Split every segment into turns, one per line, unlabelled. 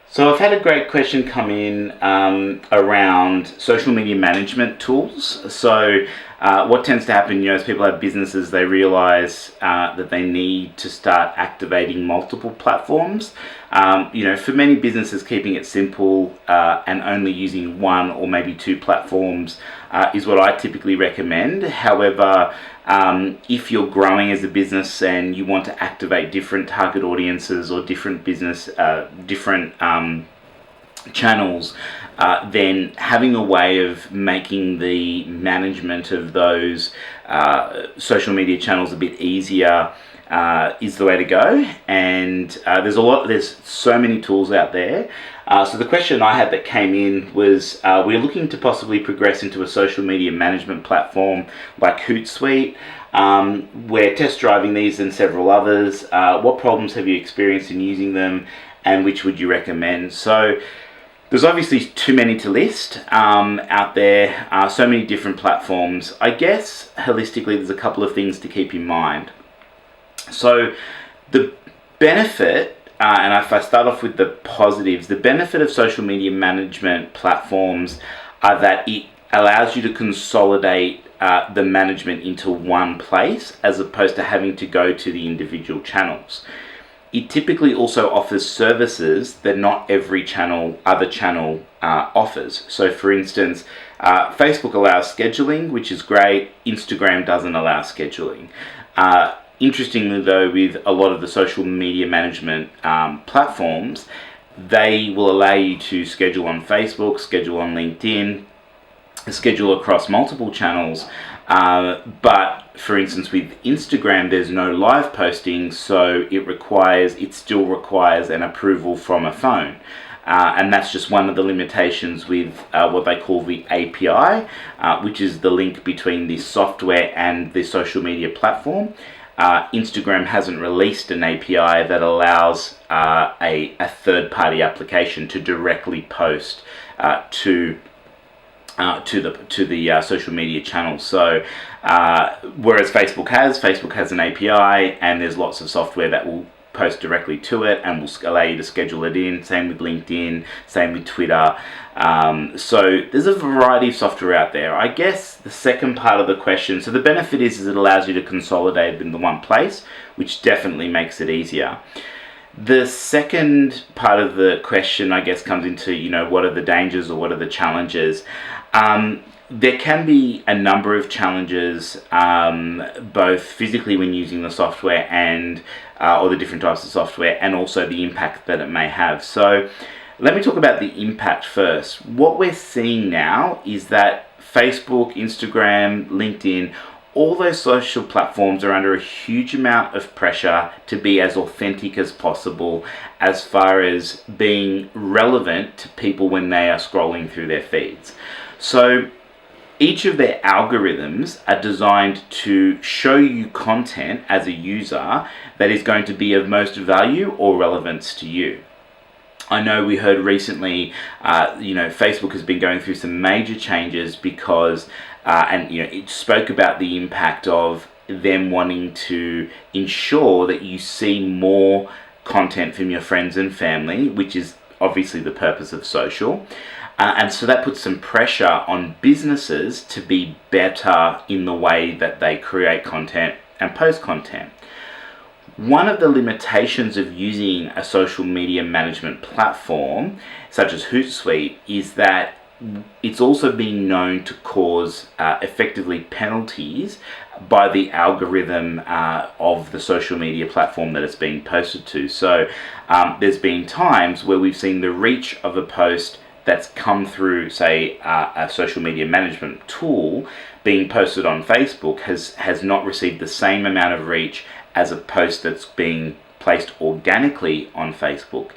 So I've had a great question come in around social media management tools. What tends to happen, as people have businesses, they realize that they need to start activating multiple platforms. For many businesses, keeping it simple and only using one or maybe two platforms is what I typically recommend. However, if you're growing as a business and you want to activate different target audiences or different business, different channels, then having a way of making the management of those social media channels a bit easier is the way to go. And there's so many tools out there. So the question I had that came in was, we're looking to possibly progress into a social media management platform like Hootsuite. We're test driving these and several others. What problems have you experienced in using them, and which would you recommend? So there's obviously too many to list out there, so many different platforms. I guess holistically there's a couple of things to keep in mind. So the benefit, and if I start off with the positives, the benefit of social media management platforms are that it allows you to consolidate the management into one place as opposed to having to go to the individual channels. It typically also offers services that not every other channel offers. So for instance, Facebook allows scheduling, which is great. Instagram doesn't allow scheduling. Interestingly though, with a lot of the social media management platforms, they will allow you to schedule on Facebook, schedule on LinkedIn, schedule across multiple channels. But for instance, with Instagram, there's no live posting, so it still requires an approval from a phone. And that's just one of the limitations with what they call the API, which is the link between the software and the social media platform. Instagram hasn't released an API that allows a third-party application to directly post to the social media channels. So whereas Facebook has an API, and there's lots of software that will post directly to it and will allow you to schedule it in. Same with LinkedIn, same with Twitter. So there's a variety of software out there. I guess the second part of the question, so the benefit is it allows you to consolidate it in the one place, which definitely makes it easier. The second part of the question, I guess, comes into, what are the dangers or what are the challenges? There can be a number of challenges, both physically when using the software and or the different types of software, and also the impact that it may have. So let me talk about the impact first. What we're seeing now is that Facebook, Instagram, LinkedIn, all those social platforms are under a huge amount of pressure to be as authentic as possible as far as being relevant to people when they are scrolling through their feeds. So each of their algorithms are designed to show you content as a user that is going to be of most value or relevance to you. I know we heard recently, Facebook has been going through some major changes because, it spoke about the impact of them wanting to ensure that you see more content from your friends and family, which is obviously the purpose of social. And so that puts some pressure on businesses to be better in the way that they create content and post content. One of the limitations of using a social media management platform, such as Hootsuite, is that it's also been known to cause effectively penalties by the algorithm of the social media platform that it's being posted to. So there's been times where we've seen the reach of a post that's come through, say, a social media management tool being posted on Facebook has not received the same amount of reach as a post that's being placed organically on Facebook.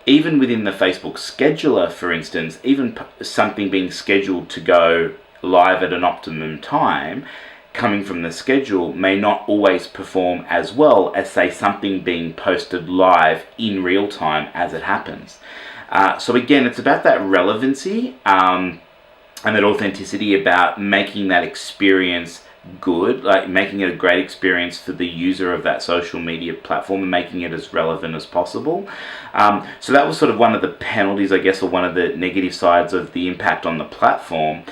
Even within the Facebook scheduler, for instance, even something being scheduled to go live at an optimum time, coming from the schedule may not always perform as well as, say, something being posted live in real time as it happens. So again, it's about that relevancy and that authenticity, about making that experience good, like making it a great experience for the user of that social media platform and making it as relevant as possible. So that was sort of one of the penalties, I guess, or one of the negative sides of the impact on the platform.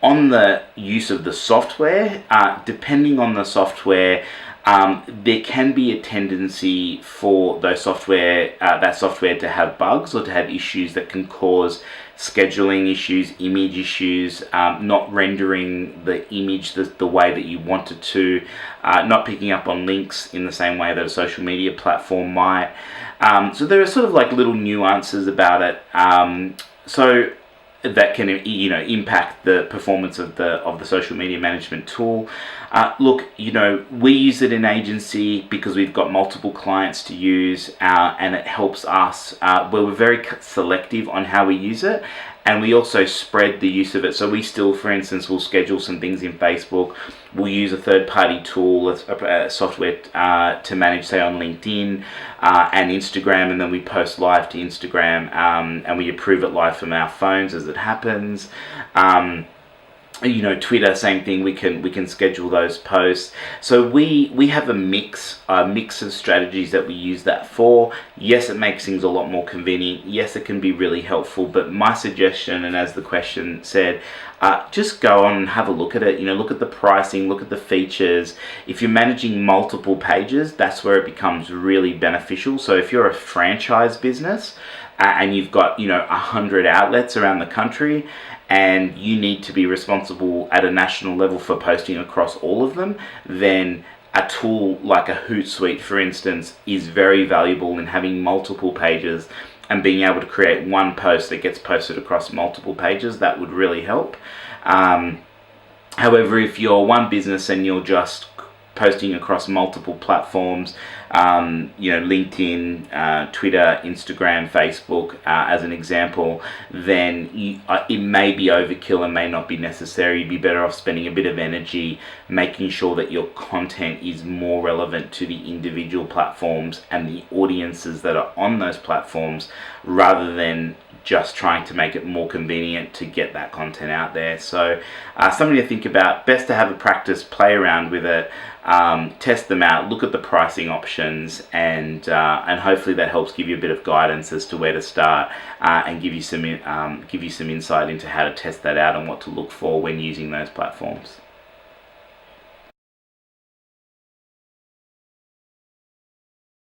On the use of the software, depending on the software, there can be a tendency for that software to have bugs or to have issues that can cause scheduling issues, image issues, not rendering the image the way that you want it to, not picking up on links in the same way that a social media platform might. So there are sort of like little nuances about it. So that can impact the performance of the social media management tool. Look, we use it in agency because we've got multiple clients to use, and it helps us. We're very selective on how we use it, and we also spread the use of it. So we still, for instance, will schedule some things in Facebook. We'll use a third-party tool, a software to manage, say, on LinkedIn and Instagram, and then we post live to Instagram, and we approve it live from our phones as it happens. Twitter, same thing. We can schedule those posts. So we have a mix of strategies that we use that for. Yes, it makes things a lot more convenient. Yes, it can be really helpful. But my suggestion, and as the question said, just go on and have a look at it. Look at the pricing, look at the features. If you're managing multiple pages, that's where it becomes really beneficial. So if you're a franchise business and you've got 100 outlets around the country, and you need to be responsible at a national level for posting across all of them, then a tool like a Hootsuite, for instance, is very valuable in having multiple pages and being able to create one post that gets posted across multiple pages. That would really help. However, if you're one business and you're just posting across multiple platforms, LinkedIn, Twitter, Instagram, Facebook, as an example, then it may be overkill and may not be necessary. You'd be better off spending a bit of energy making sure that your content is more relevant to the individual platforms and the audiences that are on those platforms, rather than just trying to make it more convenient to get that content out there. So something to think about. Best to have a practice, play around with it, test them out, look at the pricing options, and hopefully that helps give you a bit of guidance as to where to start, and give you some insight into how to test that out and what to look for when using those platforms.